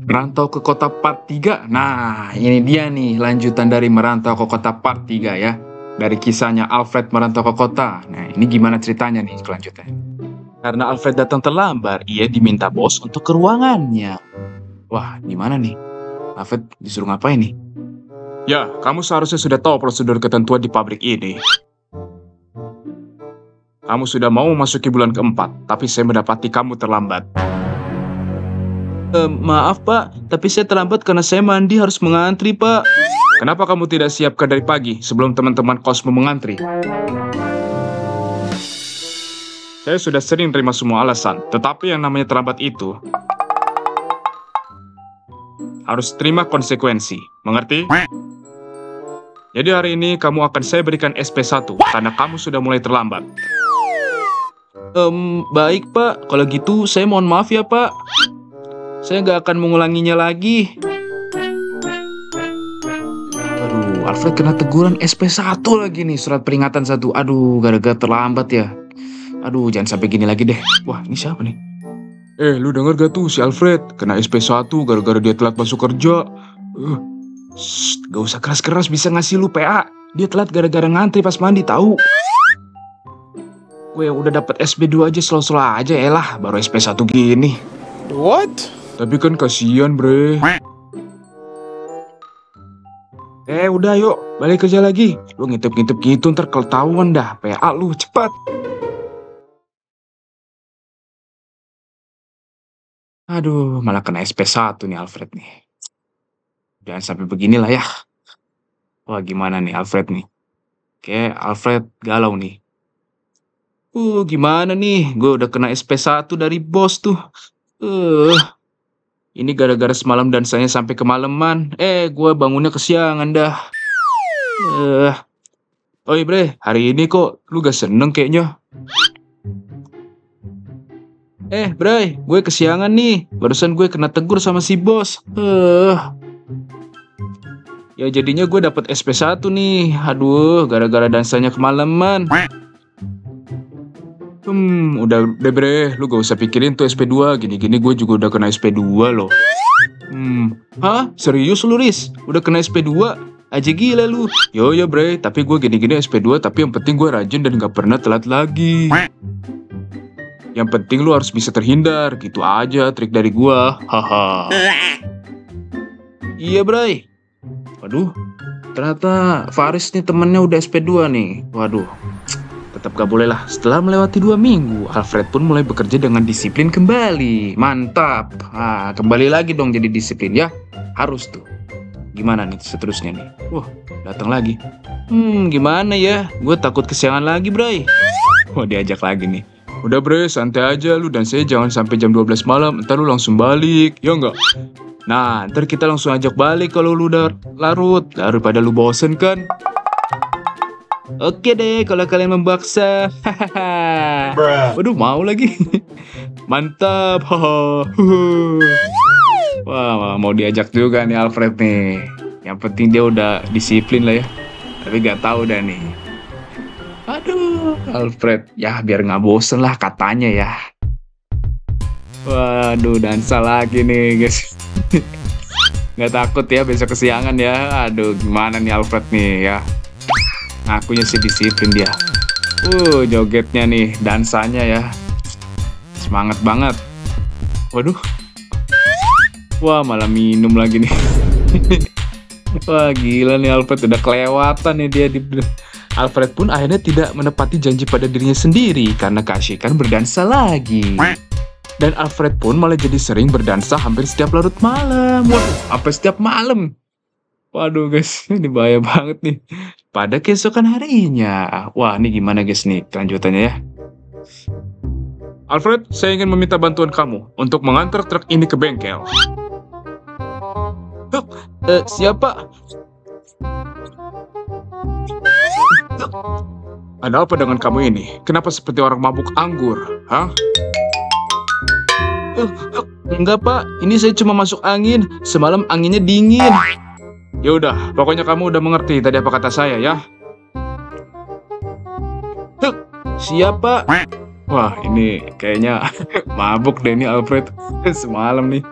Merantau ke kota part 3. Nah, ini dia nih lanjutan dari Merantau ke kota part 3 ya. Dari kisahnya Alfred merantau ke kota. Nah, ini gimana ceritanya nih kelanjutannya? Karena Alfred datang terlambat, ia diminta bos untuk ke ruangannya. Wah, gimana nih? Alfred disuruh ngapain nih? Ya, kamu seharusnya sudah tahu prosedur ketentuan di pabrik ini. Kamu sudah mau memasuki bulan keempat, tapi saya mendapati kamu terlambat. Maaf pak, tapi saya terlambat karena saya mandi harus mengantri pak. Kenapa kamu tidak siapkan dari pagi sebelum teman-teman kosmo mengantri? Saya sudah sering terima semua alasan, tetapi yang namanya terlambat itu harus terima konsekuensi, mengerti? Jadi hari ini kamu akan saya berikan SP1 karena kamu sudah mulai terlambat. Baik pak, kalau gitu saya mohon maaf ya pak. Saya nggak akan mengulanginya lagi. Aduh, Alfred kena teguran SP1 lagi nih, surat peringatan 1. Aduh, gara-gara terlambat ya. Aduh, jangan sampai gini lagi deh. Wah, ini siapa nih? Lu denger gak tuh si Alfred kena SP1 gara-gara dia telat masuk kerja. Gak usah keras-keras, bisa ngasih lu PA. Dia telat gara-gara ngantri pas mandi tahu. Gue udah dapat SP2 aja slow-slow aja elah, baru SP1 gini. What? Tapi kan kasihan, bre. Udah yuk, balik kerja lagi. Lu ngintip-ngintip gitu ntar ketahuan dah. PA lu, cepat. Aduh, malah kena SP1 nih Alfred nih. Jangan sampai beginilah ya. Wah, gimana nih Alfred nih? Oke, Alfred galau nih. Gimana nih? Gue udah kena SP1 dari bos tuh. Ini gara-gara semalam dansanya sampai kemalaman. Gue bangunnya kesiangan dah. Oi bre, hari ini kok lu gak seneng kayaknya? Bray, gue kesiangan nih. Barusan gue kena tegur sama si bos. Ya jadinya gue dapet SP1 nih. Aduh, gara-gara dansanya kemalaman. Udah bre, lu gak usah pikirin tuh SP2. Gini-gini gue juga udah kena SP2 loh. Hah? Serius lu, Riz? Udah kena SP2? Aja gila lu. Yo bre, tapi gue gini-gini SP2, tapi yang penting gue rajin dan gak pernah telat lagi. Yang penting lu harus bisa terhindar, gitu aja trik dari gua. Haha. Iya, Bray. Waduh, ternyata Faris nih temennya udah SP2 nih. Waduh, tetap gak boleh lah. Setelah melewati 2 minggu, Alfred pun mulai bekerja dengan disiplin kembali. Mantap. Kembali lagi dong jadi disiplin ya. Harus tuh. Gimana nih seterusnya nih? Wah, datang lagi. Gimana ya? Gue takut kesiangan lagi, Bray. Wah, diajak lagi nih. Udah bre, santai aja lu dan saya jangan sampai jam 12 malam, ntar lu langsung balik, ya enggak? Nah, ntar kita langsung ajak balik kalau lu udah larut, daripada lu bosen kan? Oke deh, kalau kalian memaksa. Waduh, mau lagi. Mantap. Wah, mau diajak juga nih Alfred nih. Yang penting dia udah disiplin lah ya. Tapi gak tahu dah nih. Aduh, Alfred. Ya, biar nggak bosen lah katanya ya. Waduh, dansa lagi nih, guys. Nggak takut ya besok kesiangan ya. Aduh, gimana nih Alfred nih ya. Ngakunya sih disiplin dia. Jogetnya nih, dansanya ya. Semangat banget. Waduh. Wah, malah minum lagi nih. Wah, gila nih Alfred. Udah kelewatan nih dia di... Alfred pun akhirnya tidak menepati janji pada dirinya sendiri karena keasyikan berdansa lagi. Dan Alfred pun malah jadi sering berdansa hampir setiap larut malam. Waduh, sampai setiap malam. Waduh guys, ini bahaya banget nih. Pada keesokan harinya. Wah, ini gimana guys nih kelanjutannya ya. Alfred, saya ingin meminta bantuan kamu untuk mengantar truk ini ke bengkel. Siapa? Ada apa dengan kamu ini? Kenapa seperti orang mabuk anggur? Hah? Enggak pak, ini saya cuma masuk angin. Semalam anginnya dingin. Ya udah, pokoknya kamu udah mengerti tadi apa kata saya ya. Siapa? Wah, ini kayaknya mabuk deh ini Alfred. Semalam nih.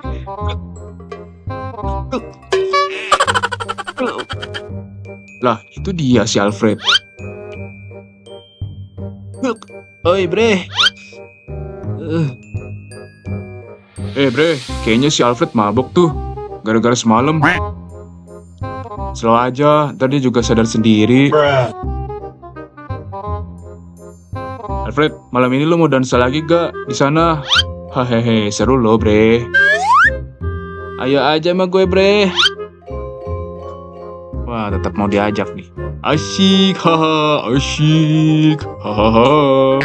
Lah, itu dia si Alfred. Oi, bre. Bre, kayaknya si Alfred mabok tuh. Gara-gara semalam. Slow aja, tadi juga sadar sendiri. Alfred, malam ini lo mau dansa lagi gak di sana? Hehehe, seru lo, bre. Ayo aja sama gue, bre. Wah, tetap mau diajak nih. Asyik, haha, asyik, hahaha.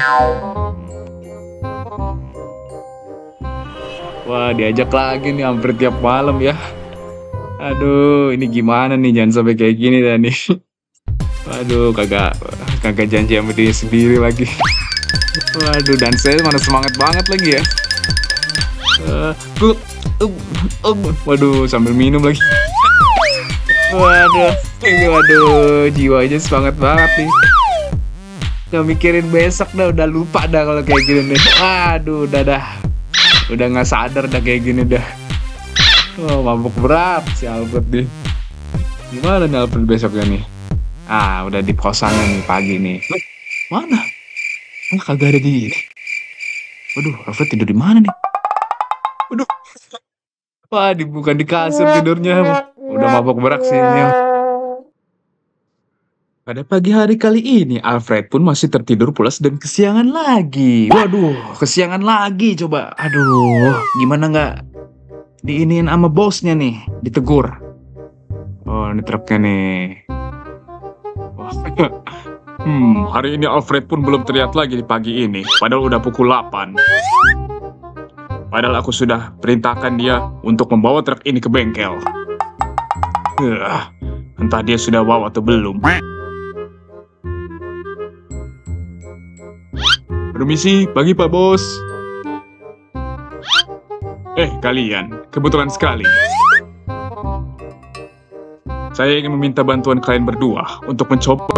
Wah, diajak lagi nih hampir tiap malam ya. Aduh, ini gimana nih, jangan sampai kayak gini dah nih. Waduh, kagak janji sama diri sendiri lagi. Waduh, dan saya mana semangat banget lagi ya. Waduh, sambil minum lagi. Waduh, jiwanya semangat banget nih. Gak mikirin besok udah lupa dah kalau kayak gini nih. Waduh, udah nggak sadar dah kayak gini dah. Oh, mabuk berat si Alfred nih. Gimana nih Alfred besoknya nih? Ah, udah di kosannya nih pagi nih. Mana? Kagak ada di ini. Waduh, Alfred tidur di mana nih? Waduh. Wah, bukan di kasur tidurnya. Udah mabok berak sih ini. Pada pagi hari kali ini, Alfred pun masih tertidur pulas dan kesiangan lagi. Waduh, kesiangan lagi coba. Aduh, gimana nggak diiniin sama bosnya nih, ditegur. Oh, ini truknya nih. Hari ini Alfred pun belum terlihat lagi di pagi ini, padahal udah pukul 8. Padahal aku sudah perintahkan dia untuk membawa truk ini ke bengkel. Entah dia sudah bawa atau belum. Permisi, pagi Pak Bos. Kalian, kebetulan sekali. Saya ingin meminta bantuan kalian berdua untuk mencoba.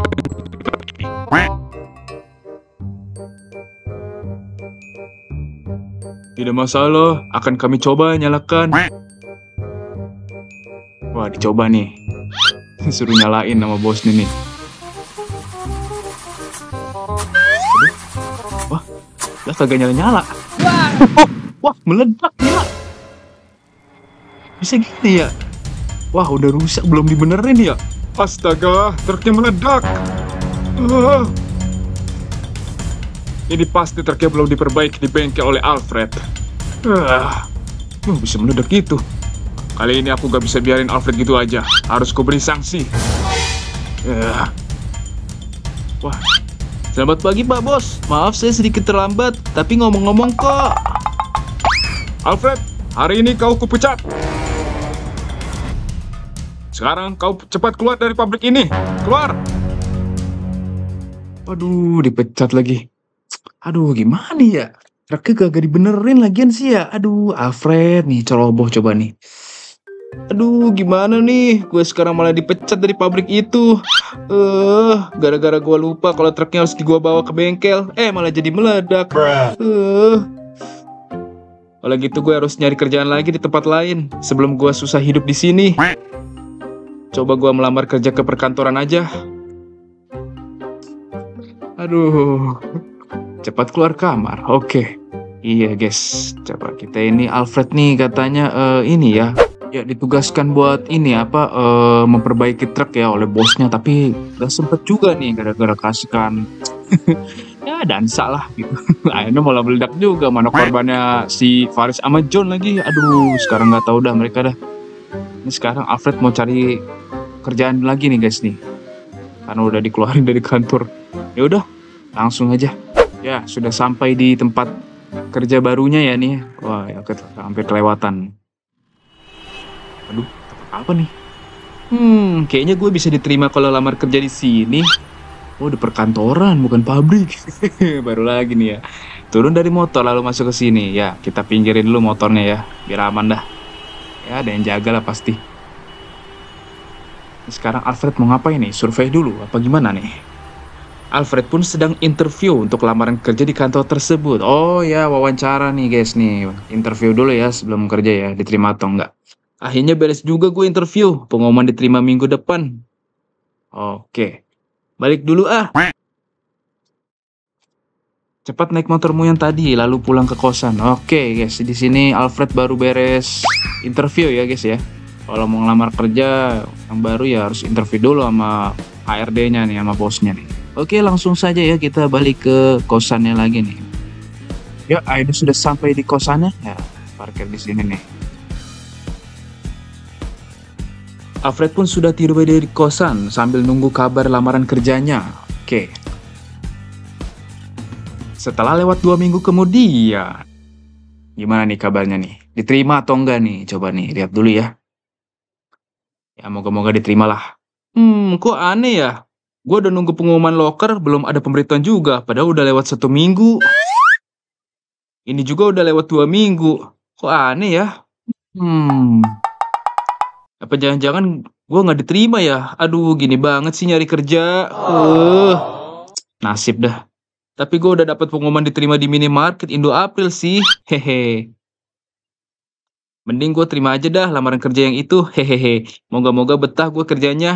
Tidak masalah, akan kami coba nyalakan. Wah, dicoba nih. Suruh nyalain sama bosnya nih. Wah, lah kagak nyala-nyala. Wah, meledak ya. Bisa gini ya? Wah, udah rusak, belum dibenerin ya? Astaga, truknya meledak. Ini pasti truknya belum diperbaiki di bengkel oleh Alfred. Bisa meledak gitu. Kali ini aku gak bisa biarin Alfred gitu aja. Harus kuberi sanksi. Wah, selamat pagi Pak Bos. Maaf saya sedikit terlambat, tapi ngomong-ngomong kok. Alfred, hari ini kau kupecat. Sekarang kau cepat keluar dari pabrik ini. Keluar. Aduh, dipecat lagi. Aduh, gimana ya? Truknya gak dibenerin lagian sih ya. Aduh, Alfred nih, ceroboh coba nih. Aduh, gimana nih? Gue sekarang malah dipecat dari pabrik itu. Gara-gara gue lupa kalau truknya harus gue bawa ke bengkel. Malah jadi meledak. Kalau gitu gue harus nyari kerjaan lagi di tempat lain sebelum gue susah hidup di sini. Coba gue melamar kerja ke perkantoran aja. Aduh, cepat keluar kamar. Oke. Iya guys, coba kita ini Alfred nih katanya ini ya ditugaskan buat ini memperbaiki truk ya oleh bosnya, tapi gak sempet juga nih gara-gara kasihkan ya dan salah gitu. Akhirnya malah meledak juga. Mana korbannya si Faris sama John lagi. Aduh, sekarang nggak tahu dah mereka dah. Ini sekarang Alfred mau cari kerjaan lagi nih guys nih, karena udah dikeluarin dari kantor. Ya udah, langsung aja. Ya, sudah sampai di tempat kerja barunya ya nih. Wah, ya, hampir kelewatan. Aduh, apa nih? Kayaknya gue bisa diterima kalau lamar kerja di sini. Oh, di perkantoran, bukan pabrik. Baru lagi nih ya. Turun dari motor lalu masuk ke sini. Ya, kita pinggirin dulu motornya ya, biar aman dah. Ya, ada yang jaga lah pasti. Sekarang Alfred mau ngapain nih? Survei dulu, apa gimana nih? Alfred pun sedang interview untuk lamaran kerja di kantor tersebut. Oh ya, wawancara nih guys nih. Interview dulu ya sebelum kerja ya, diterima atau enggak. Akhirnya beres juga gue interview. Pengumuman diterima minggu depan. Oke, balik dulu ah. Cepat naik motormu yang tadi, lalu pulang ke kosan. Oke guys, di sini Alfred baru beres interview ya guys ya. Kalau mau ngelamar kerja yang baru ya harus interview dulu sama HRD-nya nih, sama bosnya nih. Oke, langsung saja ya kita balik ke kosannya lagi nih. Ya, Aida sudah sampai di kosannya. Ya, parkir di sini nih. Alfred pun sudah tiba di kosan sambil nunggu kabar lamaran kerjanya. Oke. Setelah lewat 2 minggu kemudian, gimana nih kabarnya nih? Diterima atau enggak nih? Coba nih, lihat dulu ya. Ya, moga-moga diterima lah. Kok aneh ya? Gue udah nunggu pengumuman loker, belum ada pemberitahuan juga. Padahal udah lewat 1 minggu. Ini juga udah lewat 2 minggu. Kok aneh ya? Apa jangan-jangan gue nggak diterima ya? Aduh, gini banget sih nyari kerja. Nasib dah. Tapi gue udah dapat pengumuman diterima di minimarket Indo April sih. Hehe. Mending gue terima aja dah lamaran kerja yang itu. Hehehe. Moga-moga betah gue kerjanya.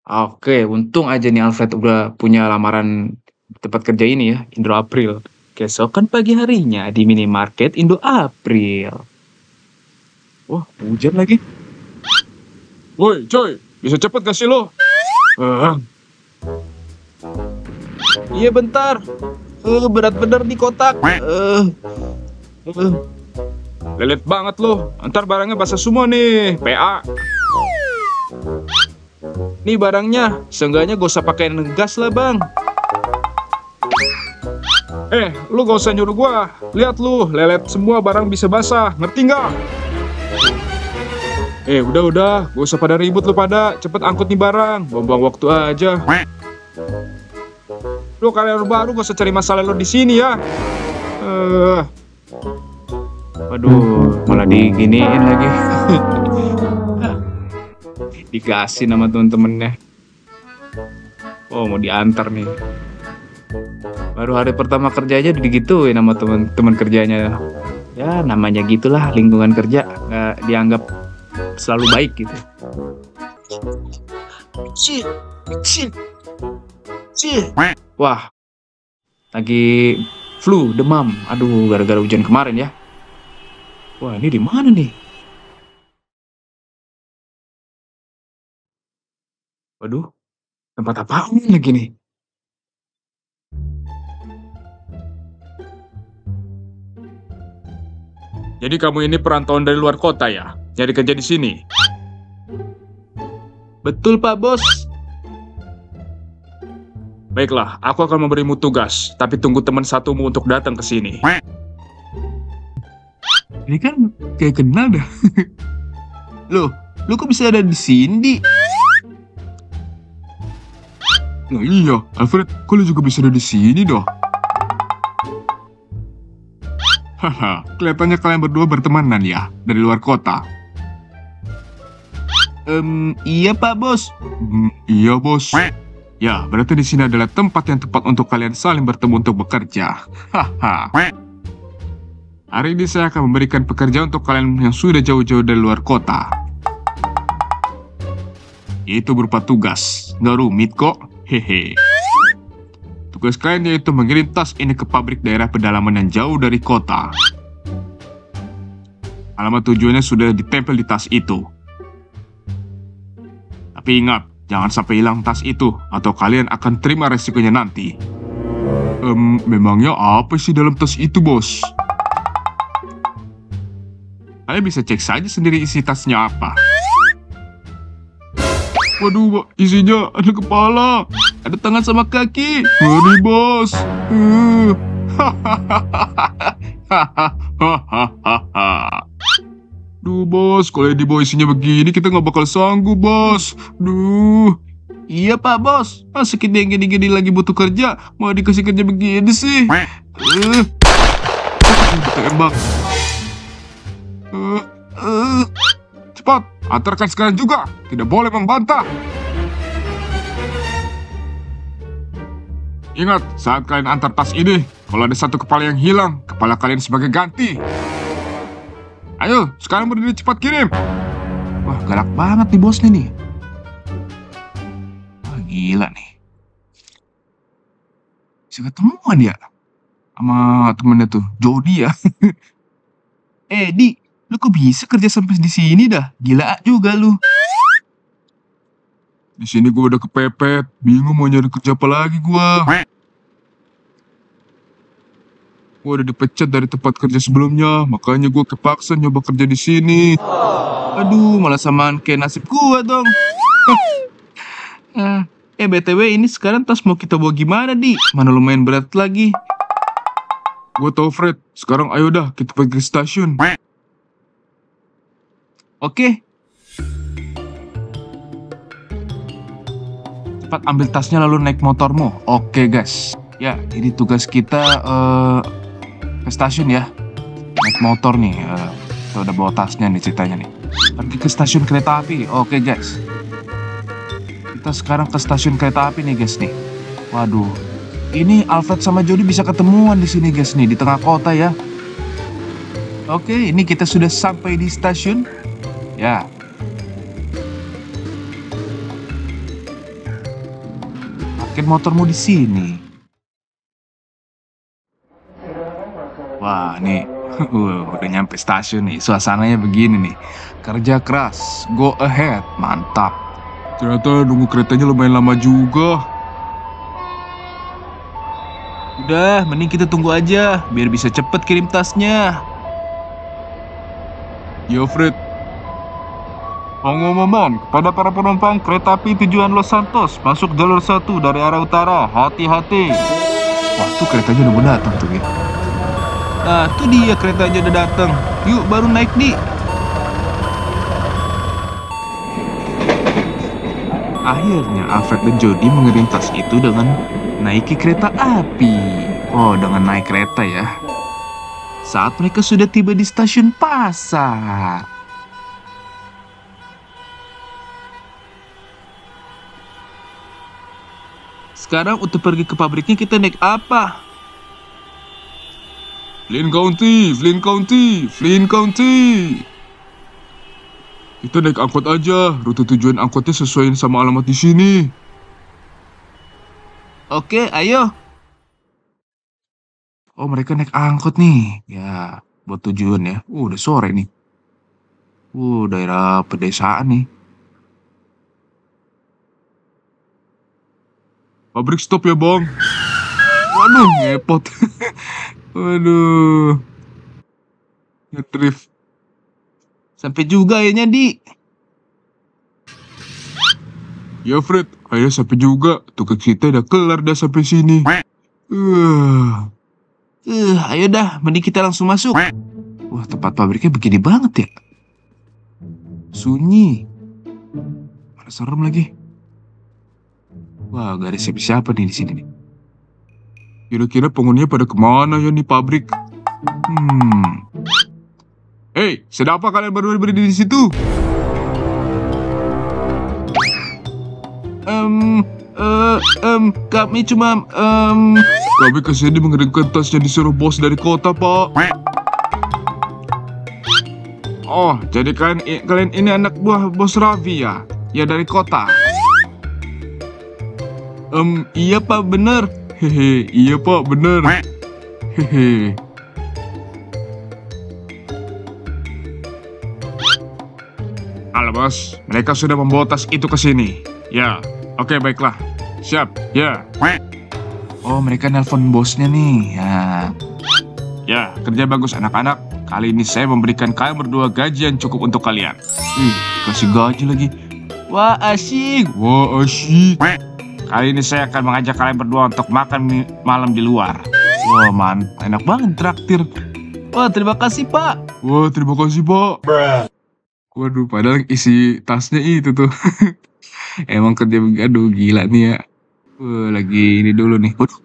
Oke, untung aja nih Alfred udah punya lamaran tempat kerja ini ya, Indo April. Keesokan pagi harinya di minimarket Indo April. Wah, hujan lagi. Woi, coy, bisa cepet gak sih lo? Iya bentar. Berat bener di kotak. Lelet banget lo. Ntar barangnya basah semua nih. PA. Nih barangnya. Seenggaknya gak usah pakai ngegas lah bang. Lu gak usah nyuruh gua. Lihat lu, lelet semua barang bisa basah. Ngerti nggak? Udah. Gak usah pada ribut lu pada. Cepet angkut nih barang. Buang-buang waktu aja. Lu kalian baru gak usah cari masalah lo di sini ya. Waduh, malah diginiin lagi. Dikasih nama temen-temennya. Oh, mau diantar nih. Baru hari pertama kerja aja digituin sama teman-teman kerjanya. Ya, namanya gitulah lingkungan kerja. Nggak dianggap selalu baik gitu. Wah, lagi flu, demam. Aduh, gara-gara hujan kemarin ya. Wah, ini di mana nih? Waduh, tempat apaan lagi nih? Jadi kamu ini perantauan dari luar kota ya? Jadi kerja di sini? Betul Pak Bos. Baiklah, aku akan memberimu tugas, tapi tunggu teman satumu untuk datang ke sini. Ini kan kayak kenal dah. Loh, lu kok bisa ada di sini? Nah iya, Alfred, kok lu juga bisa ada di sini dah? Haha, kelihatannya kalian berdua bertemanan ya, dari luar kota. Iya Pak Bos. Iya Bos. Ya, berarti di sini adalah tempat yang tepat untuk kalian saling bertemu untuk bekerja. Haha. Hari ini saya akan memberikan pekerjaan untuk kalian yang sudah jauh-jauh dari luar kota. Itu berupa tugas, nggak rumit kok. Hehe. Tugas kalian yaitu mengirim tas ini ke pabrik daerah pedalaman yang jauh dari kota. Alamat tujuannya sudah ditempel di tas itu. Tapi ingat, jangan sampai hilang tas itu, atau kalian akan terima resikonya nanti. Memangnya apa sih dalam tas itu, Bos? Kalian bisa cek saja sendiri isi tasnya apa. Waduh, isinya ada kepala, ada tangan sama kaki. Ngeri, Bos. Duh, Bos, kalau dibawa isinya begini, kita nggak bakal sanggup, Bos. Duh. Iya, Pak Bos. Masa kita yang gini-gini lagi butuh kerja, mau dikasih kerja begini sih? Tembak. Cepat, antarkan sekarang juga. Tidak boleh membantah. Ingat, saat kalian antar tas ini, kalau ada satu kepala yang hilang, kepala kalian sebagai ganti. Ayo, sekarang berdiri cepat kirim. Wah, galak banget nih bosnya nih. gila nih. Bisa ketemuan ya sama temennya tuh, Jody ya. Di, lu kok bisa kerja sampai di sini dah? Gila juga lu. Di sini gua udah kepepet, bingung mau nyari kerja apa lagi gua. Gua udah dipecat dari tempat kerja sebelumnya, makanya gua kepaksa nyoba kerja di sini. Aduh, malah samaan kayak nasib gua dong. BTW ini sekarang tas mau kita bawa gimana, Di? Mana lumayan berat lagi. Gua tau, Fred. Sekarang ayo dah, kita pergi ke stasiun. Oke. Cepat ambil tasnya lalu naik motormu. Oke, guys. Ya, ini tugas kita ke stasiun ya. Naik motor nih. Kita udah bawa tasnya nih ceritanya nih. Pergi ke stasiun kereta api. Oke, guys. Kita sekarang ke stasiun kereta api nih, guys nih. Waduh. Ini Alfred sama Jody bisa ketemuan di sini, guys nih, di tengah kota ya. Oke, ini kita sudah sampai di stasiun. Ya. Parkir motormu di sini. Wah, nih. Udah nyampe stasiun nih. Suasananya begini nih. Kerja keras, go ahead, mantap. Ternyata nunggu keretanya lumayan lama juga. Udah, mending kita tunggu aja, biar bisa cepet kirim tasnya. Yo, Fred. Pengumuman kepada para penumpang kereta api tujuan Los Santos, masuk jalur 1 dari arah utara, hati-hati. Wah, tuh keretanya udah mau datang tuh ya. Nah, tuh dia keretanya udah datang. Yuk, baru naik, Di. Akhirnya Alfred dan Jody mengirim tas itu dengan naiki kereta api. Oh, dengan naik kereta ya. Saat mereka sudah tiba di stasiun pasar. Sekarang untuk pergi ke pabriknya kita naik apa? Flint County, Flint County, Flint County. Kita naik angkot aja, rute tujuan angkotnya sesuaiin sama alamat di sini. Oke, ayo. Oh, mereka naik angkot nih. Ya, buat tujuan ya. Udah sore nih. Daerah pedesaan nih. Pabrik stop ya, Bang. Waduh, ngepot. Waduh. Ngedrift. Sampai juga akhirnya, Di. Ya, Fred. Ayo sampai juga. Tugas kita udah kelar dah sampai sini. Ayo dah. Mending kita langsung masuk. Wah, tempat pabriknya begini banget ya. Sunyi. Mana serem lagi. Wah, gak ada siapa-siapa nih di sini nih. Kira-kira penghuninya pada kemana ya nih pabrik? Hei, sedang apa kalian baru berdiri di situ? Kami cuma kami kesini mengirimkan tasnya disuruh bos dari kota, Pak. Oh, jadi kalian ini anak buah bos Raffi ya? Ya dari kota. Iya, Pak, bener. Hehe, iya, Pak, bener. Hehe. Halo, bos. Mereka sudah membawa tas itu ke sini. Ya, oke, baiklah. Siap, ya. Oh, mereka nelpon bosnya nih. Ya, kerja bagus anak-anak. Kali ini saya memberikan kalian berdua gaji yang cukup untuk kalian. Kasih gaji lagi. Wah, asyik. Wah, asyik. Kali ini saya akan mengajak kalian berdua untuk makan malam di luar. Wah, enak banget traktir. Wah, terima kasih, Pak. Wah, terima kasih, Pak. Waduh, padahal isi tasnya itu tuh. Emang kerja aduh gila nih ya. Lagi ini dulu nih. Waduh.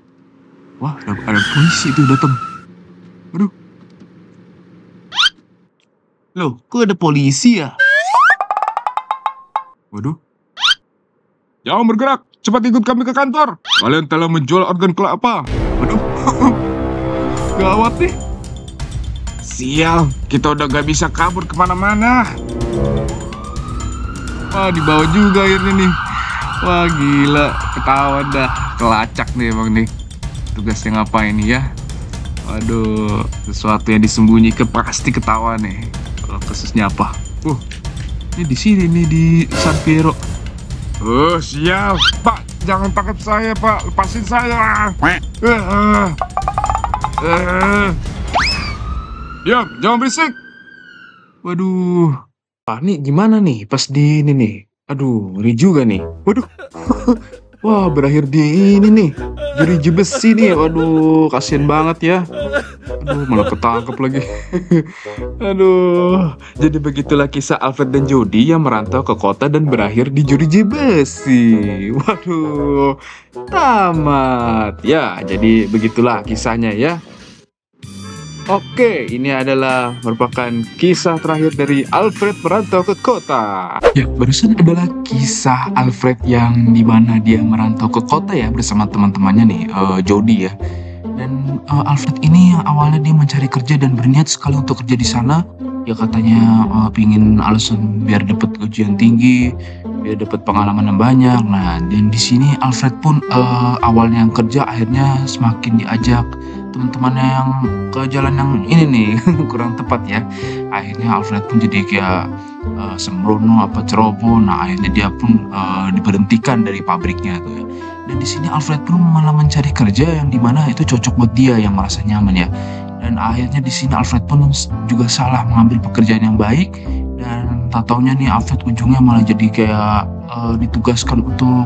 Wah, ada polisi tuh datang. Waduh. Loh, kok ada polisi ya? Waduh. Jangan bergerak. Cepat ikut kami ke kantor. Kalian telah menjual organ kelapa. Waduh. Gawat nih. Sial, kita udah gak bisa kabur kemana-mana. Wah, dibawa juga akhirnya nih. Wah gila, ketahuan dah. Kelacak nih emang nih. Tugasnya ngapain nih ya? Waduh, sesuatu yang disembunyikan pasti ketahuan nih. Kalau kasusnya apa? Ini di sini nih di San Piero. Siap, Pak. Jangan tangkap saya, Pak. Lepasin saya. Diam, jangan berisik. Waduh. Nih gimana nih pas di ini nih? Aduh, ngeri juga nih. Waduh. Wah, berakhir di ini nih. Jeruji besi nih. Waduh, kasihan banget ya. Aduh, malah ketangkep lagi. Aduh. Jadi begitulah kisah Alfred dan Jody yang merantau ke kota dan berakhir di jeruji besi. Waduh. Tamat. Ya, jadi begitulah kisahnya ya. Oke, ini adalah merupakan kisah terakhir dari Alfred merantau ke kota. Ya, barusan adalah kisah Alfred yang dimana dia merantau ke kota ya bersama teman-temannya nih, Jody ya. Dan Alfred ini yang awalnya dia mencari kerja dan berniat sekali untuk kerja di sana. Ya katanya pingin alasan biar dapat gaji yang tinggi, biar dapat pengalaman yang banyak. Nah, dan di sini Alfred pun awalnya yang kerja akhirnya semakin diajak teman-temannya yang ke jalan yang ini nih kurang tepat ya. Akhirnya Alfred pun jadi kayak sembrono apa ceroboh. Nah, akhirnya dia pun diberhentikan dari pabriknya tuh ya. Dan di sini Alfred pun malah mencari kerja yang dimana itu cocok buat dia, yang merasa nyaman ya. Dan akhirnya di sini Alfred pun juga salah mengambil pekerjaan yang baik. Dan tak taunya nih Alfred ujungnya malah jadi kayak ditugaskan untuk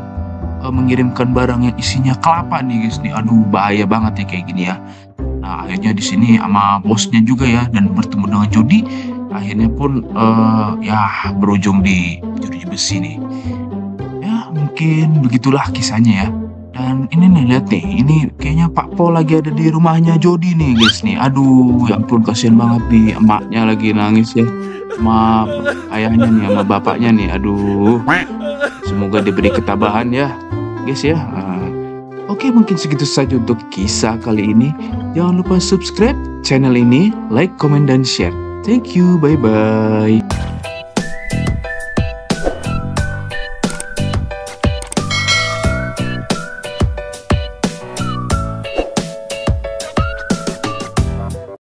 mengirimkan barang yang isinya kelapa nih guys nih. Aduh, bahaya banget ya kayak gini ya. Nah, akhirnya di sini sama bosnya juga ya dan bertemu dengan Jody. Akhirnya pun ya berujung di jeruji besi nih. Ya, mungkin begitulah kisahnya ya. Dan ini nih lihat nih, ini kayaknya Pak Po lagi ada di rumahnya Jody nih guys nih. Aduh, ya ampun kasihan banget nih, emaknya lagi nangis ya. Sama ayahnya nih, sama bapaknya nih. Aduh. Semoga diberi ketabahan ya guys ya. Oke, mungkin segitu saja untuk kisah kali ini. Jangan lupa subscribe channel ini, like, comment, dan share. Thank you, bye-bye.